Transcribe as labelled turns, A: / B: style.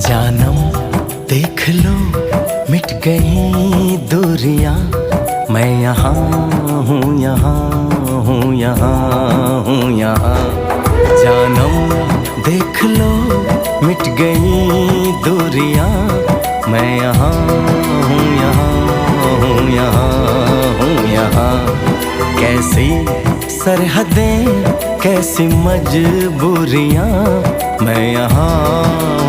A: जानम देख लो मिट गई दूरियां, मैं यहाँ हूँ, यहाँ हूँ, यहाँ हूँ, यहाँ। जानम देख लो मिट गई दूरियां, मैं यहाँ हूँ, यहाँ हूँ, यहाँ हूँ, यहाँ। कैसी सरहदें कैसी मजबूरियां, मैं यहाँ हूँ।